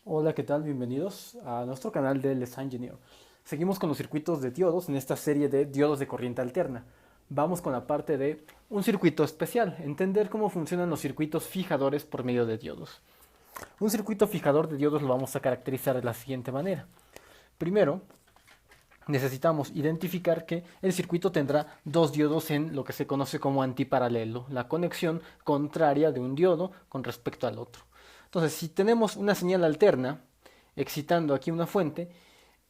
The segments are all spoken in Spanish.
Hola, ¿qué tal? Bienvenidos a nuestro canal de Les Engineer. Seguimos con los circuitos de diodos en esta serie de diodos de corriente alterna. Vamos con la parte de un circuito especial, entender cómo funcionan los circuitos fijadores por medio de diodos. Un circuito fijador de diodos lo vamos a caracterizar de la siguiente manera. Primero, necesitamos identificar que el circuito tendrá dos diodos en lo que se conoce como antiparalelo, la conexión contraria de un diodo con respecto al otro. Entonces, si tenemos una señal alterna, excitando aquí una fuente,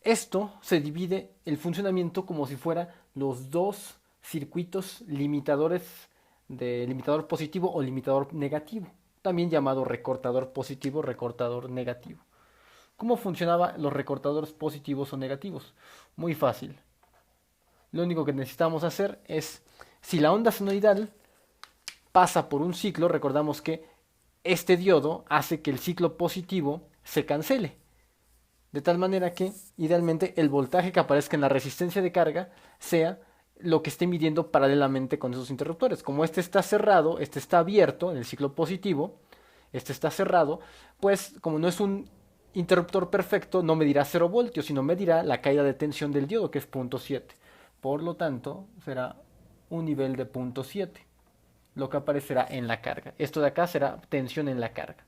esto se divide el funcionamiento como si fuera los dos circuitos limitadores de limitador positivo o limitador negativo, también llamado recortador positivo, recortador negativo. ¿Cómo funcionaban los recortadores positivos o negativos? Muy fácil. Lo único que necesitamos hacer es, si la onda senoidal pasa por un ciclo, recordamos que este diodo hace que el ciclo positivo se cancele. De tal manera que, idealmente, el voltaje que aparezca en la resistencia de carga sea lo que esté midiendo paralelamente con esos interruptores. Como este está cerrado, este está abierto en el ciclo positivo, este está cerrado, pues como no es un interruptor perfecto, no medirá 0 voltios, sino medirá la caída de tensión del diodo, que es 0.7. Por lo tanto, será un nivel de 0.7, lo que aparecerá en la carga. Esto de acá será tensión en la carga.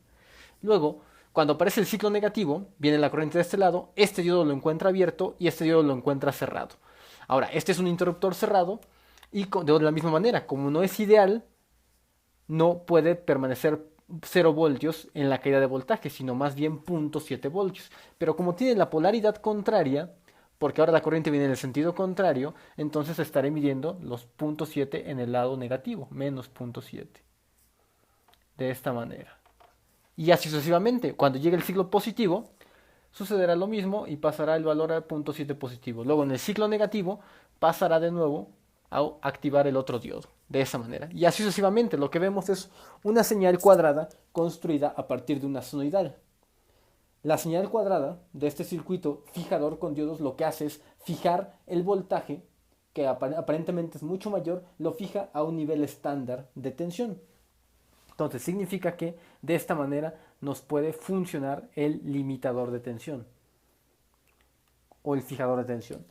Luego, cuando aparece el ciclo negativo, viene la corriente de este lado, este diodo lo encuentra abierto y este diodo lo encuentra cerrado. Ahora, este es un interruptor cerrado y de la misma manera, como no es ideal, no puede permanecer 0 voltios en la caída de voltaje, sino más bien 0.7 voltios. Pero como tiene la polaridad contraria, porque ahora la corriente viene en el sentido contrario, entonces estaré midiendo los 0.7 en el lado negativo, menos 0.7. De esta manera. Y así sucesivamente. Cuando llegue el ciclo positivo, sucederá lo mismo y pasará el valor a 0.7 positivo. Luego en el ciclo negativo pasará de nuevo a activar el otro diodo. De esa manera. Y así sucesivamente. Lo que vemos es una señal cuadrada construida a partir de una senoidal. La señal cuadrada de este circuito fijador con diodos lo que hace es fijar el voltaje, que aparentemente es mucho mayor, lo fija a un nivel estándar de tensión. Entonces significa que de esta manera nos puede funcionar el limitador de tensión o el fijador de tensión.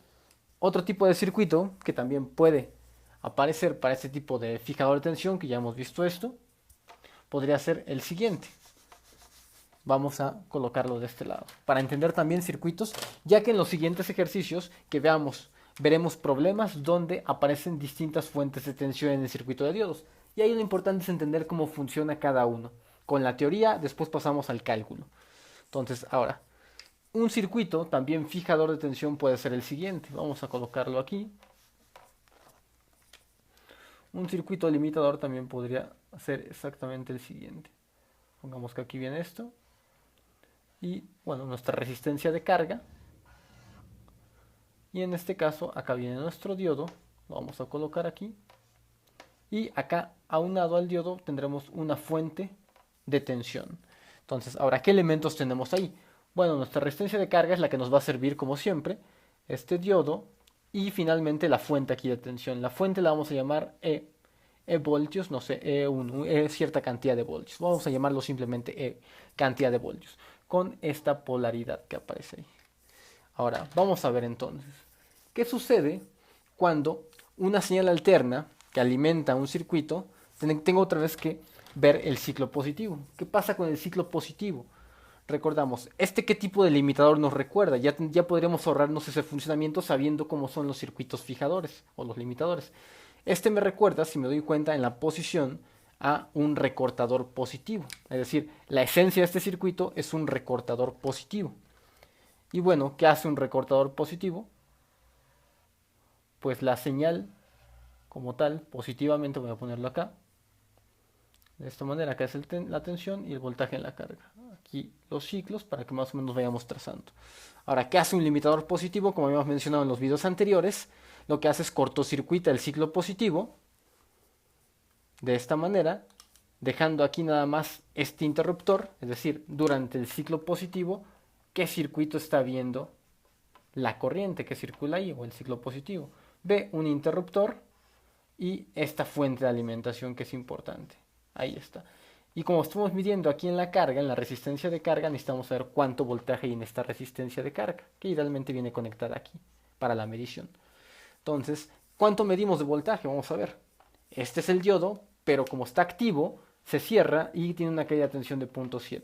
Otro tipo de circuito que también puede aparecer para este tipo de fijador de tensión, que ya hemos visto esto, podría ser el siguiente. Vamos a colocarlo de este lado para entender también circuitos, ya que en los siguientes ejercicios que veamos veremos problemas donde aparecen distintas fuentes de tensión en el circuito de diodos. Y ahí lo importante es entender cómo funciona cada uno. Con la teoría después pasamos al cálculo. Entonces, ahora, un circuito también fijador de tensión puede ser el siguiente. Vamos a colocarlo aquí. Un circuito limitador también podría ser exactamente el siguiente. Pongamos que aquí viene esto. Y bueno, nuestra resistencia de carga. Y en este caso, acá viene nuestro diodo. Lo vamos a colocar aquí. Y acá, aunado al diodo, tendremos una fuente de tensión. Entonces, ahora, ¿qué elementos tenemos ahí? Bueno, nuestra resistencia de carga es la que nos va a servir como siempre. Este diodo y finalmente la fuente aquí de tensión. La fuente la vamos a llamar E voltios, no sé, E1, cierta cantidad de voltios. Vamos a llamarlo simplemente E cantidad de voltios. Con esta polaridad que aparece ahí. Ahora, vamos a ver entonces, ¿qué sucede cuando una señal alterna que alimenta un circuito, tengo otra vez que ver el ciclo positivo? ¿Qué pasa con el ciclo positivo? Recordamos, ¿qué tipo de limitador nos recuerda? Ya podríamos ahorrarnos ese funcionamiento sabiendo cómo son los circuitos fijadores o los limitadores. Me recuerda, si me doy cuenta, en la posición a un recortador positivo. Es decir, la esencia de este circuito es un recortador positivo. Y bueno, ¿qué hace un recortador positivo? Pues la señal como tal, positivamente, voy a ponerlo acá, de esta manera, acá es la tensión y el voltaje en la carga. Aquí los ciclos para que más o menos vayamos trazando. Ahora, ¿qué hace un limitador positivo? Como habíamos mencionado en los videos anteriores, lo que hace es cortocircuita el ciclo positivo de esta manera, dejando aquí nada más este interruptor, es decir, durante el ciclo positivo, qué circuito está viendo la corriente que circula ahí o el ciclo positivo. Ve un interruptor y esta fuente de alimentación que es importante. Ahí está. Y como estamos midiendo aquí en la carga, en la resistencia de carga, necesitamos saber cuánto voltaje hay en esta resistencia de carga, que idealmente viene conectada aquí para la medición. Entonces, ¿cuánto medimos de voltaje? Vamos a ver. Este es el diodo, pero como está activo, se cierra y tiene una caída de tensión de 0.7.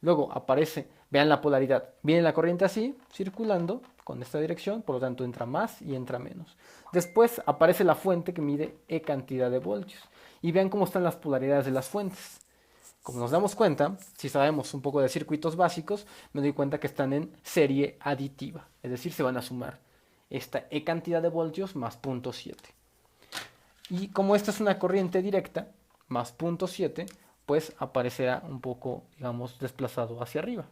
Luego aparece, vean la polaridad, viene la corriente así, circulando con esta dirección, por lo tanto entra más y entra menos. Después aparece la fuente que mide E cantidad de voltios. Y vean cómo están las polaridades de las fuentes. Como nos damos cuenta, si sabemos un poco de circuitos básicos, me doy cuenta que están en serie aditiva, es decir, se van a sumar esta E cantidad de voltios más 0.7. Y como esta es una corriente directa, más 0.7, pues aparecerá un poco, digamos, desplazado hacia arriba.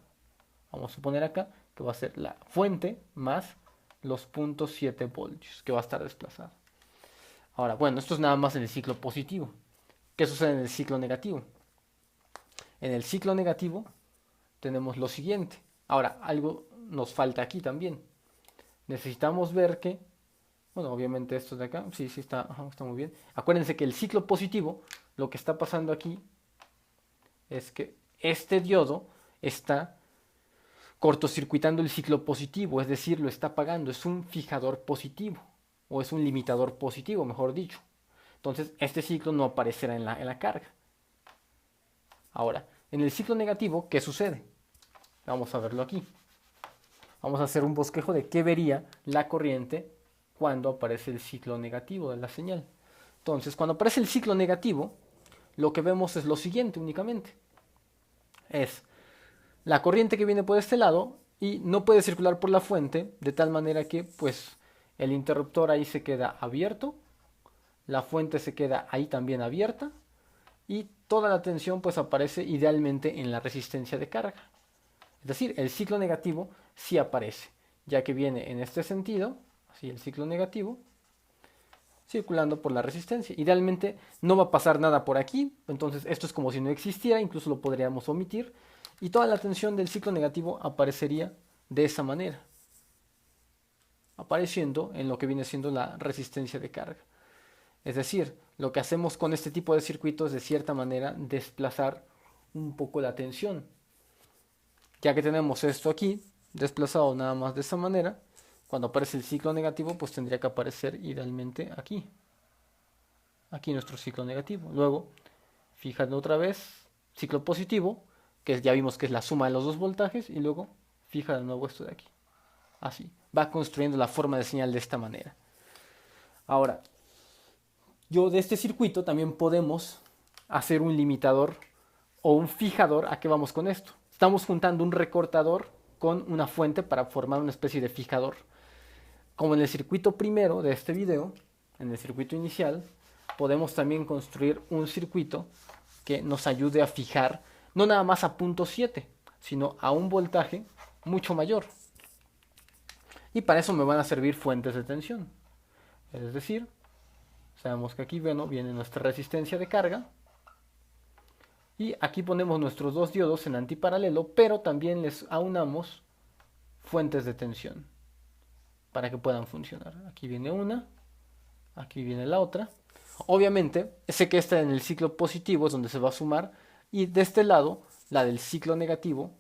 Vamos a suponer acá que va a ser la fuente más los 0.7 voltios, que va a estar desplazado. Ahora, bueno, esto es nada más en el ciclo positivo. ¿Qué sucede en el ciclo negativo? En el ciclo negativo tenemos lo siguiente. Ahora, algo nos falta aquí también. Necesitamos ver que, bueno, obviamente esto de acá, sí, está muy bien. Acuérdense que el ciclo positivo, lo que está pasando aquí es que este diodo está cortocircuitando el ciclo positivo, es decir, lo está apagando, es un fijador positivo, o es un limitador positivo, mejor dicho. Entonces, este ciclo no aparecerá en la carga. Ahora, en el ciclo negativo, ¿qué sucede? Vamos a verlo aquí. Vamos a hacer un bosquejo de qué vería la corriente cuando aparece el ciclo negativo de la señal. Entonces, cuando aparece el ciclo negativo, lo que vemos es lo siguiente únicamente. Es la corriente que viene por este lado y no puede circular por la fuente, de tal manera que pues el interruptor ahí se queda abierto, la fuente se queda ahí también abierta y toda la tensión pues aparece idealmente en la resistencia de carga. Es decir, el ciclo negativo sí aparece, ya que viene en este sentido, así el ciclo negativo, circulando por la resistencia. Idealmente no va a pasar nada por aquí, entonces esto es como si no existiera, incluso lo podríamos omitir, y toda la tensión del ciclo negativo aparecería de esa manera, apareciendo en lo que viene siendo la resistencia de carga. Es decir, lo que hacemos con este tipo de circuitos es de cierta manera desplazar un poco la tensión. Ya que tenemos esto aquí, desplazado nada más de esa manera, cuando aparece el ciclo negativo, pues tendría que aparecer idealmente aquí. Aquí nuestro ciclo negativo. Luego, fíjate otra vez, ciclo positivo, que ya vimos que es la suma de los dos voltajes, y luego fija de nuevo esto de aquí. Así, va construyendo la forma de señal de esta manera. Ahora, de este circuito también podemos hacer un limitador o un fijador. ¿A qué vamos con esto? Estamos juntando un recortador con una fuente para formar una especie de fijador. Como en el circuito primero de este video, en el circuito inicial, podemos también construir un circuito que nos ayude a fijar no nada más a 0.7, sino a un voltaje mucho mayor. Y para eso me van a servir fuentes de tensión. Es decir, sabemos que aquí viene nuestra resistencia de carga. Y aquí ponemos nuestros dos diodos en antiparalelo, pero también les aunamos fuentes de tensión para que puedan funcionar. Aquí viene una, aquí viene la otra. Obviamente, sé que esta en el ciclo positivo es donde se va a sumar, y de este lado, la del ciclo negativo,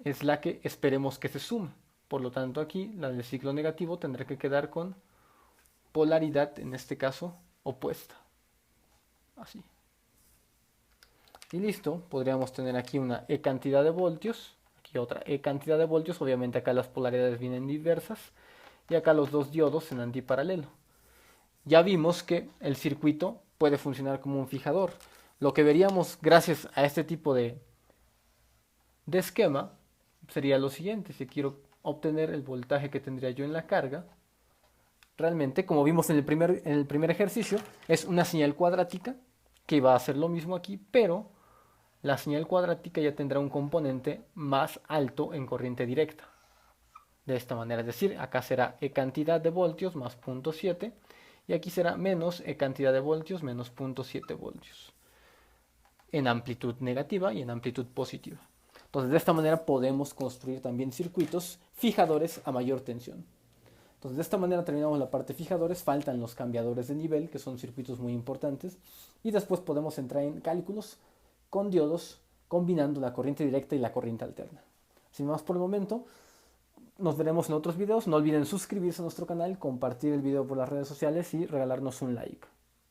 es la que esperemos que se sume. Por lo tanto, aquí la del ciclo negativo tendrá que quedar con polaridad, en este caso, opuesta. Así. Y listo, podríamos tener aquí una E cantidad de voltios, aquí otra E cantidad de voltios, obviamente acá las polaridades vienen diversas, y acá los dos diodos en antiparalelo. Ya vimos que el circuito puede funcionar como un fijador. Lo que veríamos gracias a este tipo de esquema sería lo siguiente: si quiero obtener el voltaje que tendría yo en la carga, realmente, como vimos en el primer ejercicio, es una señal cuadrática que va a hacer lo mismo aquí, pero la señal cuadrática ya tendrá un componente más alto en corriente directa. De esta manera, es decir, acá será E cantidad de voltios más 0.7 y aquí será menos E cantidad de voltios menos 0.7 voltios en amplitud negativa y en amplitud positiva. Entonces, de esta manera podemos construir también circuitos fijadores a mayor tensión. Entonces, de esta manera terminamos la parte fijadores. Faltan los cambiadores de nivel, que son circuitos muy importantes, y después podemos entrar en cálculos con diodos combinando la corriente directa y la corriente alterna. Sin más por el momento, nos veremos en otros videos. No olviden suscribirse a nuestro canal, compartir el video por las redes sociales y regalarnos un like.